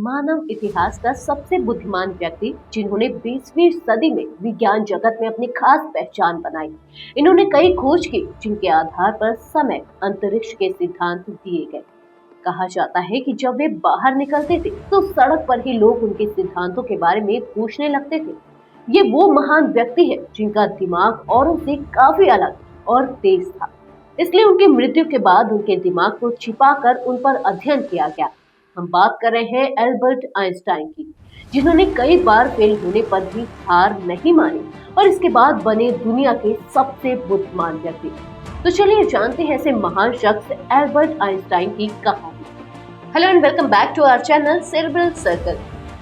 मानव इतिहास का सबसे बुद्धिमान व्यक्ति जिन्होंने 20वीं सदी में विज्ञान जगत में अपनी खास पहचान बनाई। इन्होंने कई खोज की जिनके आधार पर समय अंतरिक्ष के सिद्धांत दिए गए। कहा जाता है कि जब वे बाहर निकलते थे तो सड़क पर ही लोग उनके सिद्धांतों के बारे में पूछने लगते थे। ये वो महान व्यक्ति है जिनका दिमाग औरों से काफी अलग और तेज था। इसलिए उनकी मृत्यु के बाद उनके दिमाग को छिपाकर उन पर अध्ययन किया गया। हम बात कर रहे हैं एल्बर्ट आइंस्टाइन की, जिन्होंने कई बार फेल होने पर भी हार नहीं मानी और इसके बाद बने दुनिया के सबसे बुद्धिमान व्यक्ति। तो चलिए जानते हैं ऐसे महान शख्स एल्बर्ट आइंस्टाइन की कहानी। Hello and welcome back to our channel Cerebral Circle.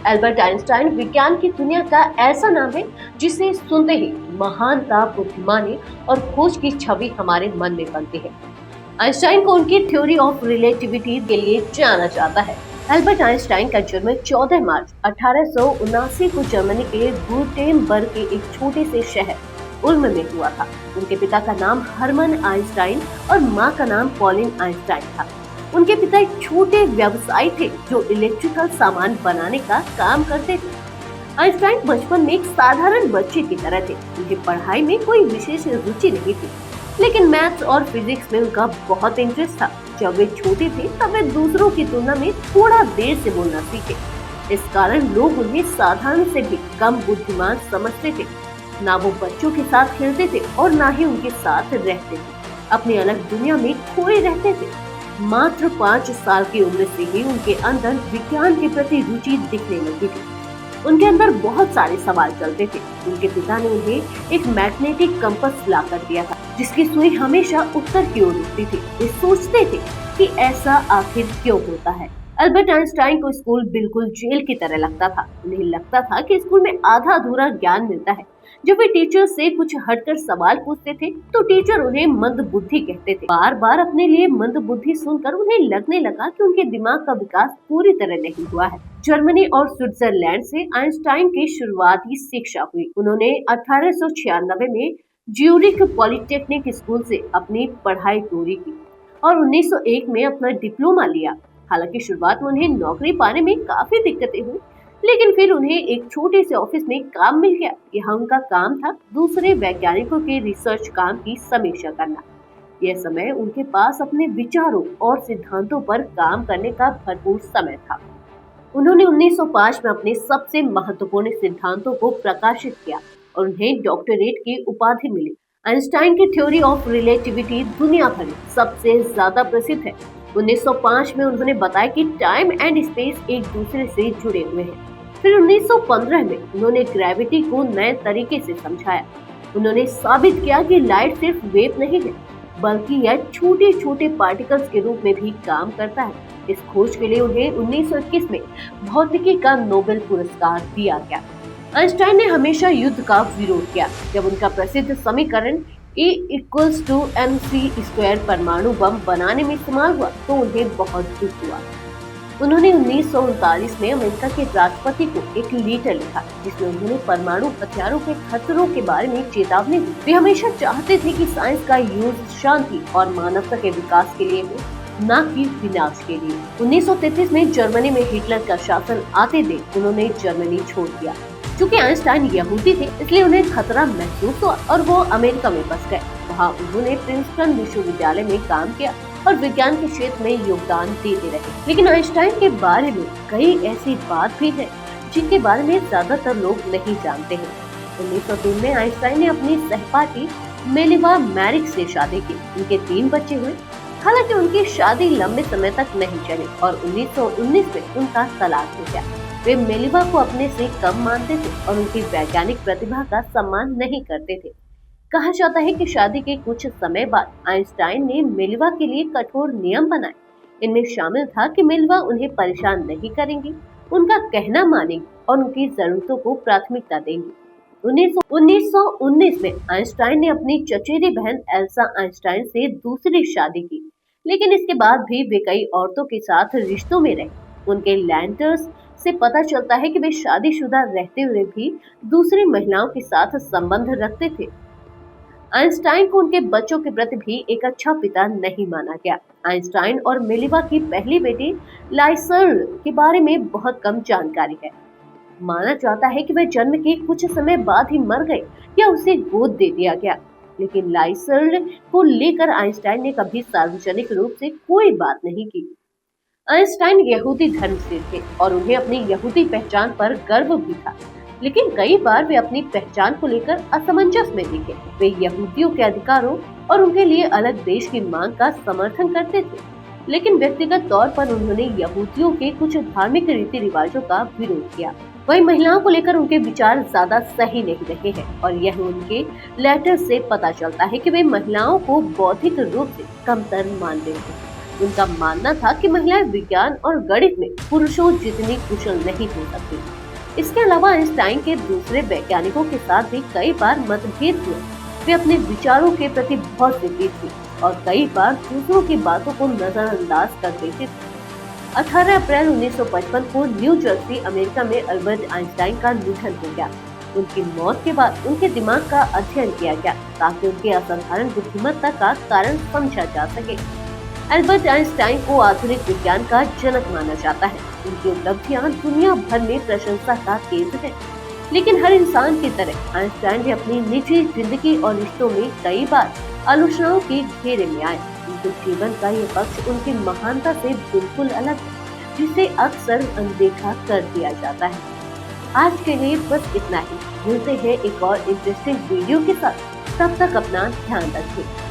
Albert Einstein विज्ञान की दुनिया का ऐसा नाम है जिसे सुनते ही महानता, बुद्धिमानी और खोज की छवि हमारे मन में बनती है। आइंस्टाइन को उनकी थ्योरी ऑफ रिलेटिविटी के लिए जाना जाता है। एल्बर्ट आइंस्टाइन का जन्म 14 मार्च 1879 को जर्मनी के गुटेनबर्ग के एक छोटे से शहर उल्म में हुआ था। उनके पिता का नाम हरमन आइंस्टाइन और मां का नाम पॉलिन आइंस्टाइन था। उनके पिता एक छोटे व्यवसायी थे जो इलेक्ट्रिकल सामान बनाने का काम करते थे। आइंस्टाइन बचपन में एक साधारण बच्चे की तरह थे। उनकी पढ़ाई में कोई विशेष रुचि नहीं थी, लेकिन मैथ्स और फिजिक्स में उनका बहुत इंटरेस्ट था। जब वे छोटे थे तब वे दूसरों की तुलना में थोड़ा देर से बोलना सीखे। इस कारण लोग उन्हें साधारण से भी कम बुद्धिमान समझते थे। ना वो बच्चों के साथ खेलते थे और ना ही उनके साथ रहते थे, अपनी अलग दुनिया में खोए रहते थे। मात्र 5 साल की उम्र से ही उनके अंदर विज्ञान के प्रति रुचि दिखने लगी थी। उनके अंदर बहुत सारे सवाल चलते थे। उनके पिता ने उन्हें एक मैग्नेटिक कंपास ला कर दिया था, जिसकी सुई हमेशा उत्तर की ओर उठती थी। वे सोचते थे कि ऐसा आखिर क्यों होता है। अल्बर्ट आइंस्टाइन को स्कूल बिल्कुल जेल की तरह लगता था। उन्हें लगता था कि स्कूल में आधा अधूरा ज्ञान मिलता है। जब वे टीचर से कुछ हटकर सवाल पूछते थे तो टीचर उन्हें मंदबुद्धि कहते थे। बार बार अपने लिए मंदबुद्धि सुनकर उन्हें लगने लगा कि उनके दिमाग का विकास पूरी तरह नहीं हुआ है। जर्मनी और स्विट्जरलैंड से आइंस्टाइन की शुरुआती शिक्षा हुई। उन्होंने 1896 में ज्यूरिख पॉलिटेक्निक स्कूल से अपनी पढ़ाई पूरी की और 1901 में अपना डिप्लोमा लिया। हालांकि शुरुआत में उन्हें नौकरी पाने में काफी दिक्कतें हुई, लेकिन फिर उन्हें एक छोटे से ऑफिस में काम मिल गया। यहाँ उनका काम था दूसरे वैज्ञानिकों के रिसर्च काम की समीक्षा करना। यह समय उनके पास अपने विचारों और सिद्धांतों पर काम करने का भरपूर समय था। उन्होंने 1905 में अपने सबसे महत्वपूर्ण सिद्धांतों को प्रकाशित किया और उन्हें डॉक्टरेट की उपाधि मिली। आइंस्टाइन की थ्योरी ऑफ रिलेटिविटी दुनिया भर में सबसे ज्यादा प्रसिद्ध है। 1905 में उन्होंने बताया कि टाइम एंड स्पेस एक दूसरे से जुड़े हुए हैं। फिर 1915 में उन्होंने ग्रेविटी को नए तरीके से समझाया। उन्होंने साबित किया कि लाइट सिर्फ वेव नहीं है, बल्कि यह छोटे छोटे पार्टिकल्स के रूप में भी काम करता है। इस खोज के लिए उन्हें 1921 में भौतिकी का नोबेल पुरस्कार दिया गया। आइंस्टाइन ने हमेशा युद्ध का विरोध किया। जब उनका प्रसिद्ध समीकरण E=mc² परमाणु बम बनाने में इस्तेमाल हुआ तो उन्हें बहुत दुख हुआ। उन्होंने 1939 में अमेरिका के राष्ट्रपति को एक लेटर लिखा जिसमें उन्होंने परमाणु हथियारों के खतरों के बारे में चेतावनी दी। वे हमेशा चाहते थे कि साइंस का यूज शांति और मानवता के विकास के लिए हो, न कि विनाश के लिए। 1933 में जर्मनी में हिटलर का शासन आते देख उन्होंने जर्मनी छोड़ दिया। चूँकि आइंस्टाइन यहूदी थे इसलिए उन्हें खतरा महसूस हुआ और वो अमेरिका में बस गए। वहाँ उन्होंने प्रिंसटन विश्वविद्यालय में काम किया और विज्ञान के क्षेत्र में योगदान देते रहे। लेकिन आइंस्टाइन के बारे में कई ऐसी बात भी है जिनके बारे में ज्यादातर लोग नहीं जानते हैं। 1903 में आइंस्टाइन ने अपनी सहपाठी मेलिवा मैरिक से शादी की। उनके 3 बच्चे हुए। हालांकि उनकी शादी लंबे समय तक नहीं चली और 1919 में उनका तलाक हो गया। वे मेलिवा को अपने से कम मानते थे और उनकी वैज्ञानिक प्रतिभा का सम्मान नहीं करते थे। कहा जाता है कि शादी के कुछ समय बाद आइंस्टाइन ने मेलिवा के लिए कठोर नियम बनाए। इनमें शामिल था कि मेलिवा उन्हें परेशान नहीं करेंगी, उनका कहना मानेंगी और उनकी जरूरतों को प्राथमिकता देंगी। 1919 में आइंस्टाइन ने अपनी चचेरी बहन एल्सा आइंस्टाइन से दूसरी शादी की, लेकिन इसके बाद भी वे कई औरतों के साथ रिश्तों में रहे। उनके लैंटर्स से पता चलता है कि वे शादीशुदा रहते हुए भी दूसरी महिलाओं के साथ संबंध रखते थे। आइंस्टाइन को उनके बच्चों के प्रति भी एक अच्छा पिता नहीं माना गया। आइंस्टाइन और मिलीवा की पहली बेटी लाइसर्ल के बारे में बहुत कम जानकारी है। माना जाता है कि वह जन्म के कुछ समय बाद ही मर गए या उसे गोद दे दिया गया। लेकिन लाइसर्ल को लेकर आइंस्टाइन ने कभी सार्वजनिक रूप से कोई बात नहीं की। आइंस्टाइन यहूदी धर्म से थे और उन्हें अपनी यहूदी पहचान पर गर्व भी था। लेकिन कई बार वे अपनी पहचान को लेकर असमंजस में दिखे। वे यहूदियों के अधिकारों और उनके लिए अलग देश की मांग का समर्थन करते थे, लेकिन व्यक्तिगत तौर पर उन्होंने यहूदियों के कुछ धार्मिक रीति रिवाजों का विरोध किया। वही महिलाओं को लेकर उनके विचार ज्यादा सही नहीं रहे हैं और यह उनके लेटर से पता चलता है कि वे महिलाओं को बौद्धिक रूप से कमतर मानते थे। उनका मानना था कि महिलाएं विज्ञान और गणित में पुरुषों जितनी कुशल नहीं हो सकती। इसके अलावा आइंस्टाइन के दूसरे वैज्ञानिकों के साथ भी कई बार मतभेद हुए। वे अपने विचारों के प्रति बहुत जिद्दी थी और कई बार दूसरों की बातों को नजरअंदाज कर देते थे। 18 अप्रैल 1955 को न्यू जर्सी, अमेरिका में अल्बर्ट आइंस्टाइन का निधन हो गया। उनकी मौत के बाद उनके दिमाग का अध्ययन किया गया ताकि उनके असाधारण बुद्धिमत्ता का कारण समझा जा सके। अल्बर्ट आइंस्टाइन को आधुनिक विज्ञान का जनक माना जाता है। उनकी उपलब्धियां दुनिया भर में प्रशंसा का केंद्र है। लेकिन हर इंसान की तरह आइंस्टाइन भी अपनी निजी जिंदगी और रिश्तों में कई बार आलोचनाओं के घेरे में आए। उनके जीवन का ये पक्ष उनकी महानता से बिल्कुल अलग है, जिसे अक्सर अनदेखा कर दिया जाता है। आज के लिए बस इतना ही। मिलते हैं एक और इंटरेस्टिंग वीडियो के साथ। तब तक अपना ध्यान रखें।